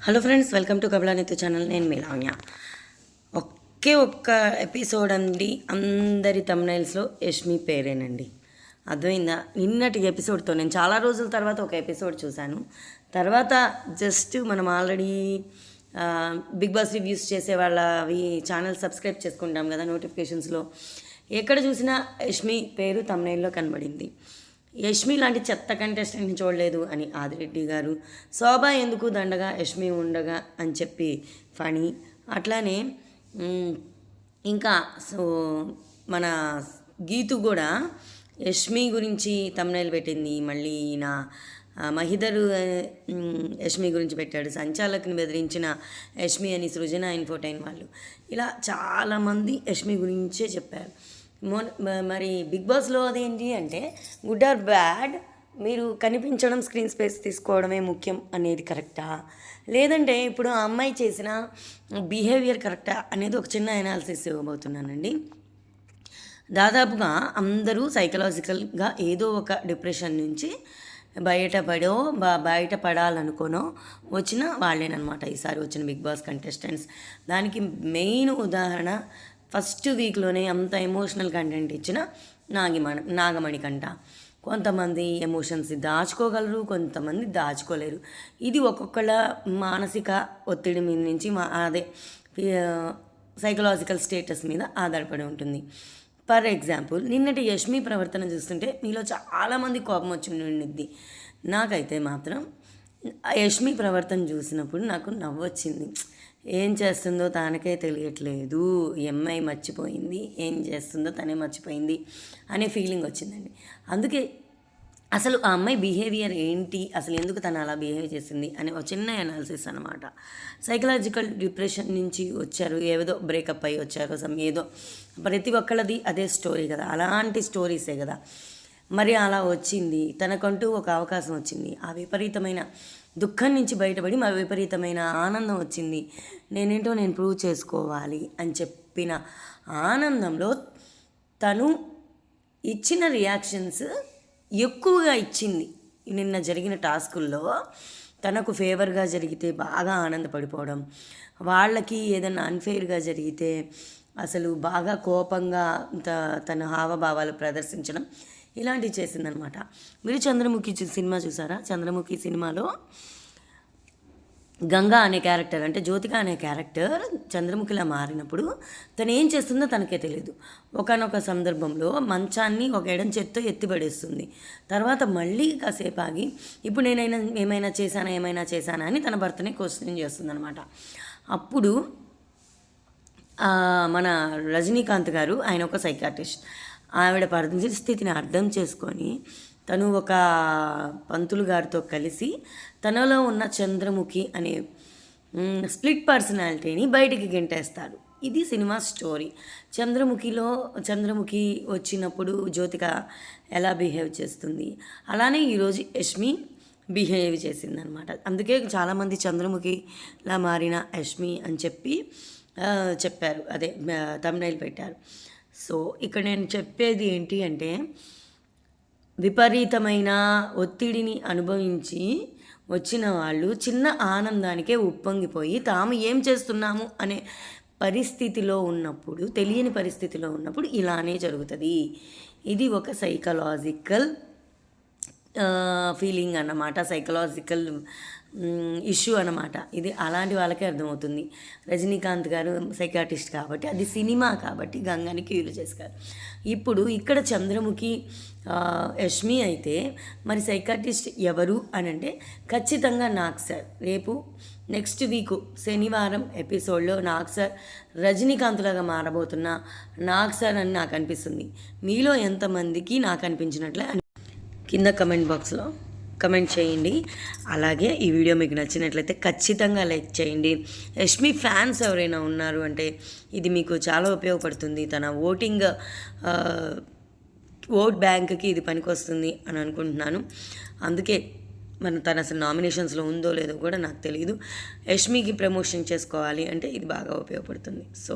Hello friends, welcome to కబలానితు channel. నేను మీ లావణ్య. ఒక్క ఎపిసోడ్ అండి అందరి తమ్నైల్స్లో యష్మి పేరేనండి. అర్థమైందా? నిన్నటి ఎపిసోడ్తో నేను చాలా రోజుల తర్వాత ఒక ఎపిసోడ్ చూశాను. తర్వాత జస్ట్ మనం ఆల్రెడీ బిగ్ బాస్ రివ్యూస్ చేసే వాళ్ళవి ఛానల్ సబ్స్క్రైబ్ చేసుకుంటాం కదా, నోటిఫికేషన్స్లో ఎక్కడ చూసినా యష్మి పేరు తమ్నైల్లో కనబడింది. యష్మి లాంటి చెత్త కంటెస్టెంట్ని చూడలేదు అని ఆదిరెడ్డి గారు, శోభ ఎందుకు దండగా యష్మి ఉండగా అని చెప్పి ఫణి, అట్లానే ఇంకా సో మన గీతు కూడా యష్మి గురించి తమ్నైల్ పెట్టింది. మళ్ళీ నా మహిదరు యష్మి గురించి పెట్టాడు. సంచాలకుని బెదిరించిన యష్మి అని సృజన ఇన్ఫోటైన్ వాళ్ళు ఇలా చాలామంది యష్మి గురించే చెప్పారు. మరి బిగ్ బాస్లో అదేంటి అంటే గుడ్ ఆర్ బ్యాడ్, మీరు కనిపించడం, స్క్రీన్ స్పేస్ తీసుకోవడమే ముఖ్యం అనేది కరెక్టా, లేదంటే ఇప్పుడు ఆ అమ్మాయి చేసిన బిహేవియర్ కరెక్టా అనేది ఒక చిన్న అనాలిసిస్ ఇవ్వబోతున్నానండి. దాదాపుగా అందరూ సైకలాజికల్గా ఏదో ఒక డిప్రెషన్ నుంచి బయటపడాలనుకోనో వచ్చిన వాళ్ళేనమాట ఈసారి వచ్చిన బిగ్ బాస్ కంటెస్టెంట్స్. దానికి మెయిన్ ఉదాహరణ ఫస్ట్ వీక్లోనే అంత ఎమోషనల్ కంటెంట్ ఇచ్చిన నాగమణికంట. కొంతమంది ఎమోషన్స్ దాచుకోగలరు, కొంతమంది దాచుకోలేరు. ఇది ఒక్కొక్కళ్ళ మానసిక ఒత్తిడి మీద నుంచి అదే సైకలాజికల్ స్టేటస్ మీద ఆధారపడి ఉంటుంది. ఫర్ ఎగ్జాంపుల్, నిన్నటి యష్మి ప్రవర్తన చూస్తుంటే మీలో చాలామంది కోపం వచ్చి ఉండిద్ది. నాకైతే మాత్రం యష్మి ప్రవర్తన చూసినప్పుడు నాకు నవ్వు వచ్చింది. ఏం చేస్తుందో తనకే తెలియట్లేదు, ఎంఐ మర్చిపోయింది, ఏం చేస్తుందో తనే మర్చిపోయింది అనే ఫీలింగ్ వచ్చిందండి. అందుకే అసలు ఆ అమ్మాయి బిహేవియర్ ఏంటి, అసలు ఎందుకు తను అలా బిహేవ్ చేసింది అనే ఒక చిన్న అనాలిసిస్ అనమాట. సైకలాజికల్ డిప్రెషన్ నుంచి వచ్చారు, ఏదో బ్రేకప్ అయ్యి వచ్చారు, ఏదో ప్రతి ఒక్కళ్ళది అదే స్టోరీ కదా, అలాంటి స్టోరీసే కదా. మరి అలా వచ్చింది, తనకంటూ ఒక అవకాశం వచ్చింది. ఆ విపరీతమైన దుఃఖం నుంచి బయటపడి మా విపరీతమైన ఆనందం వచ్చింది. నేనేంటో నేను ప్రూవ్ చేసుకోవాలి అని చెప్పిన ఆనందంలో తను ఇచ్చిన రియాక్షన్స్ ఎక్కువగా ఇచ్చింది. నిన్న జరిగిన టాస్కుల్లో తనకు ఫేవర్గా జరిగితే బాగా ఆనందపడిపోవడం, వాళ్ళకి ఏదైనా అన్ఫెయిర్గా జరిగితే అసలు బాగా కోపంగా తన హావభావాలు ప్రదర్శించడం, ఇలాంటివి చేసిందనమాట. మీరు చంద్రముఖి సినిమా చూసారా? చంద్రముఖి సినిమాలో గంగా అనే క్యారెక్టర్, అంటే జ్యోతిక అనే క్యారెక్టర్ చంద్రముఖిలా మారినప్పుడు తను ఏం చేస్తుందో తనకే తెలియదు. ఒకనొక సందర్భంలో మంచాన్ని ఒక ఎడం చేత్తో ఎత్తిపడేస్తుంది. తర్వాత మళ్ళీ కాసేపు ఆగి ఇప్పుడు ఏమైనా చేశానా అని తన భర్తని క్వశ్చన్ చేస్తుందనమాట. అప్పుడు మన రజనీకాంత్ గారు, ఆయన ఒక సైకాట్రిస్ట్, ఆవిడ పరిస్థితిని అర్థం చేసుకొని తను ఒక పంతులు గారితో కలిసి తనలో ఉన్న చంద్రముఖి అనే స్ప్లిట్ పర్సనాలిటీని బయటికి గెంటేస్తారు. ఇది సినిమా స్టోరీ. చంద్రముఖి వచ్చినప్పుడు జ్యోతిక ఎలా బిహేవ్ చేస్తుంది, అలానే ఈరోజు యష్మి బిహేవ్ చేసిందనమాట. అందుకే చాలామంది చంద్రముఖిలా మారిన యష్మి అని చెప్పారు, అదే తమ్నైల్ పెట్టారు. సో ఇక్కడ నేను చెప్పేది ఏంటి అంటే, విపరీతమైన ఒత్తిడిని అనుభవించి వచ్చిన వాళ్ళు చిన్న ఆనందానికే ఉప్పొంగిపోయి తాము ఏం చేస్తున్నాము అనే పరిస్థితిలో ఉన్నప్పుడు, తెలియని పరిస్థితిలో ఉన్నప్పుడు ఇలానే జరుగుతుంది. ఇది ఒక సైకలాజికల్ ఫీలింగ్ అన్నమాట, సైకలాజికల్ ఇష్యూ అన్నమాట. ఇది అలాంటి వాళ్ళకే అర్థమవుతుంది. రజనీకాంత్ గారు సైకాటిస్ట్ కాబట్టి, అది సినిమా కాబట్టి గంగాని క్యూర్ చేశారు. ఇప్పుడు ఇక్కడ చంద్రముఖి యష్మి అయితే మరి సైకాటిస్ట్ ఎవరు అని అంటే ఖచ్చితంగా నాగ్ సార్. రేపు నెక్స్ట్ వీక్ శనివారం ఎపిసోడ్లో నాగ్ సార్ రజనీకాంత్లాగా మారబోతున్న నాగ్ సార్ అని నాకు అనిపిస్తుంది. మీలో ఎంతమందికి నాకు అనిపించినట్లే కింద కమెంట్ బాక్స్లో కమెంట్ చేయండి. అలాగే ఈ వీడియో మీకు నచ్చినట్లయితే ఖచ్చితంగా లైక్ చేయండి. యష్మి ఫ్యాన్స్ ఎవరైనా ఉన్నారు అంటే ఇది మీకు చాలా ఉపయోగపడుతుంది. తన ఓట్ బ్యాంక్కి ఇది పనికొస్తుంది అని అనుకుంటున్నాను. అందుకే తన అసలు నామినేషన్స్లో ఉందో లేదో కూడా నాకు తెలియదు. యష్మికి ప్రమోషన్ చేసుకోవాలి అంటే ఇది బాగా ఉపయోగపడుతుంది. సో